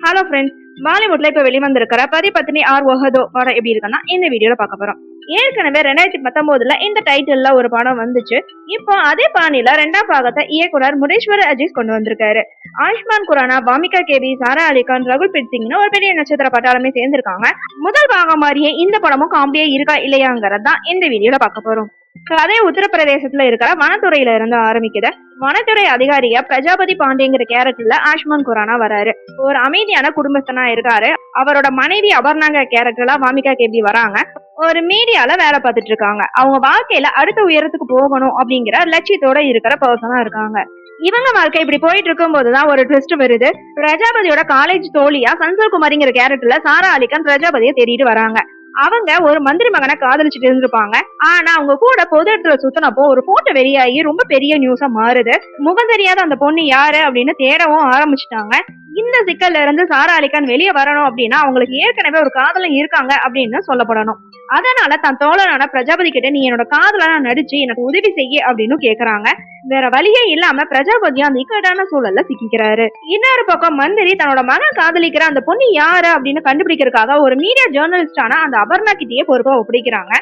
Hello friends, பாலிவுட்ல இப்ப வெளிவந்திருக்கிற பதி பத்னி ஆர் ஒஹதோ படம் எப்படி இருக்குன்னா இந்த வீடியோல பார்க்க போறோம். ஏற்கனவே 2019 இந்த டைட்டில்ல ஒரு படம் வந்துச்சு. இப்போ அதே பாணியில ரெண்டாம் பாகத்தை இயக்குனர் முடேஸ்வர் அஜீஸ் கொண்டு வந்திருக்காரு. ஆயுஷ்மான் குரானா, பாமிகா கேபி, சாரா அலிகான், ரகுல் பிரீத் சிங்னு ஒரு பெரிய நட்சத்திர பட்டாளமே சேர்ந்திருக்காங்க. முதல் பாகம் மாதிரியே இந்த படமும் காமெடியா இருக்கா இல்லையாங்கிறது தான் இந்த வீடியோல பார்க்க போறோம். கதை உத்தரப்பிரதேசத்துல இருக்கிற வனத்துறையில இருந்து ஆரம்பிக்குது. வனத்துறை அதிகாரியா பிரஜாபதி பாண்டியங்கிற கேரக்டர்ல ஆயுஷ்மான் குரானா வராரு. ஒரு அமைதியான குடும்பஸ்தனா இருக்காரு. அவரோட மனைவி அபர்ணாங்கிற கேரக்டர்ல வாமிகா கேபி வராங்க. ஒரு மீடியால வேலை பார்த்துட்டு இருக்காங்க. அவங்க வாழ்க்கையில அடுத்த உயரத்துக்கு போகணும் அப்படிங்கிற லட்சியத்தோட இருக்கிற பர்சனா இருக்காங்க. இவங்க வாழ்க்கை இப்படி போயிட்டு இருக்கும் போதுதான் ஒரு ட்விஸ்ட் வருது. பிரஜாபதியோட காலேஜ் தோழியா சன்சல் குமாரிங்கிற கேரக்டர்ல சாரா அலிகான் பிரஜாபதியை தேடிட்டு வராங்க. அவங்க ஒரு மந்திரி மகனை காதலிச்சுட்டு இருந்திருப்பாங்க. ஆனா அவங்க கூட பொது இடத்துல சுத்தினப்போ ஒரு போட்டோ வெளியாகி ரொம்ப பெரிய நியூஸா மாறுது. முகம் தெரியாத அந்த பொண்ணு யாரு அப்படின்னு தேடவும் ஆரம்பிச்சுட்டாங்க. இந்த சிக்கல்ல இருந்து சாரா அலிகான் வெளியே வரணும் அப்படின்னா அவங்களுக்கு ஏற்கனவே ஒரு காதலன் இருக்காங்க அப்படின்னு சொல்லப்படணும். அதனால தன் தோழனான பிரஜாபதி கிட்ட நீ என்னோட காதலனா நடிச்சு எனக்கு உதவி செய்ய அப்படின்னு கேக்குறாங்க. வேற வழியே இல்லாம பிரஜாபதியும் அந்த இக்கட்டான சூழல்ல சிக்கிறாரு. இன்னொரு பக்கம் மந்திரி தன்னோட மகன் காதலிக்கிற அந்த பொண்ணு யாரு அப்படின்னு கண்டுபிடிக்கிறதுக்காக ஒரு மீடியா ஜேர்னலிஸ்டான அந்த அபர்ணா கிட்டேயே பொறுப்பா ஒப்படைக்கிறாங்க.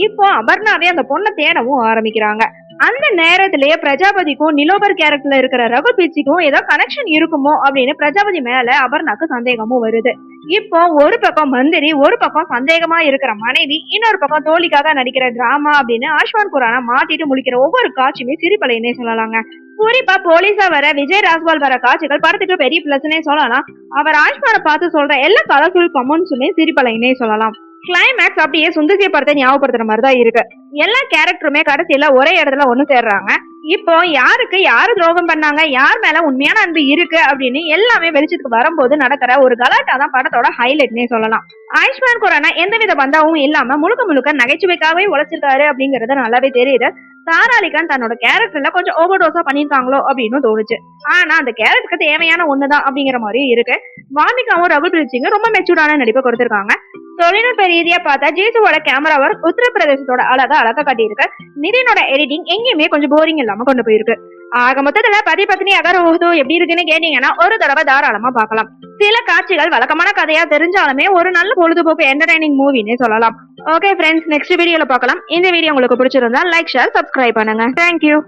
இப்போ அபர்ணாவே அந்த பொண்ணை தேடவும் ஆரம்பிக்கிறாங்க. அந்த நேரத்திலேயே பிரஜாபதிக்கும் நிலோபர் கேரக்டர்ல இருக்கிற ரகுல் பிரீத் ஏதோ கனெக்ஷன் இருக்குமோ அப்படின்னு பிரஜாபதி மேல அபர்ணாக்கு சந்தேகமும் வருது. இப்போ ஒரு பக்கம் மந்திரி, ஒரு பக்கம் சந்தேகமா இருக்கிற மனைவி, இன்னொரு பக்கம் தோழிக்காக நடிக்கிற டிராமா அப்படின்னு ஆயுஷ்மான் குரானா மாட்டிட்டு முழிக்கிற ஒவ்வொரு காட்சியுமே சிரிப்பலைன்னே சொல்லலாங்க. குறிப்பா போலீஸா வர விஜய் ராஜ்பால் வர காட்சிகள் படத்துக்கு பெரிய பிளஸ்னே சொல்லலாம். அவர் ஆயுஷ்மானை பார்த்து சொல்ற எல்லா கலர்ஃபுல் கமெண்ட்ஸுமே சிரிப்பலைன்னே சொல்லலாம். கிளைமேக்ஸ் அப்படியே சுந்தசிய படத்தை ஞாபகப்படுத்துற மாதிரிதான் இருக்கு. எல்லா கேரக்டருமே கடைசியில ஒரே இடத்துல ஒண்ணு சேர்றாங்க. இப்போ யாருக்கு யாரு துரோகம் பண்ணாங்க, யார் மேல உண்மையான அன்பு இருக்கு அப்படின்னு எல்லாமே வெளிச்சத்துக்கு வரும்போது நடக்கிற ஒரு கலாட்டா தான் படத்தோட ஹைலைட்னே சொல்லலாம். ஆயுஷ்மான் குரானா எந்தவித பந்தாவும் இல்லாம முழுக்க முழுக்க நகைச்சுவைக்காகவே உழைச்சிருக்காரு அப்படிங்கறது நல்லாவே தெரியுது. சாரா அலிகான் தன்னோட கேரக்டர்ல கொஞ்சம் ஓவர் டோஸா பண்ணிருக்காங்களோ அப்படின்னு தோணுச்சு. ஆனா அந்த கேரக்டருக்கு தேவையான ஒண்ணுதான் அப்படிங்கிற மாதிரியும் இருக்கு. வாமிகாவும் ரகுல் பிரீத் சிங்கும் ரொம்ப மெச்சூர்டான நடிப்பை கொடுத்திருக்காங்க. தொழில்நுட்ப ரீதியா பார்த்தா ஜேசுவோட கேமரா ஒர்க் உத்தரப்பிரதேசத்தோட அழகா காட்டியிருக்கு. நிதினோட எடிட்டிங் எங்கேயுமே கொஞ்சம் போரிங் இல்லாம கொண்டு போயிருக்கு. ஆக மொத்தத்துல பதி பத்னி ஆர் ஒஹதோ எப்படி இருக்குன்னு கேட்டீங்கன்னா ஒரு தடவை தாராளமா பார்க்கலாம். சில காட்சிகள் வழக்கமான கதையா தெரிஞ்சாலுமே ஒரு நல்ல பொழுதுபோக்கு என்டர்டைனிங் மூவின்னு சொல்லலாம். ஓகே ஃப்ரெண்ட்ஸ், நெக்ஸ்ட் வீடியோல பார்க்கலாம். இந்த வீடியோ உங்களுக்கு பிடிச்சிருந்தா லைக், ஷேர், சப்ஸ்கிரைப் பண்ணுங்க. தேங்க்யூ.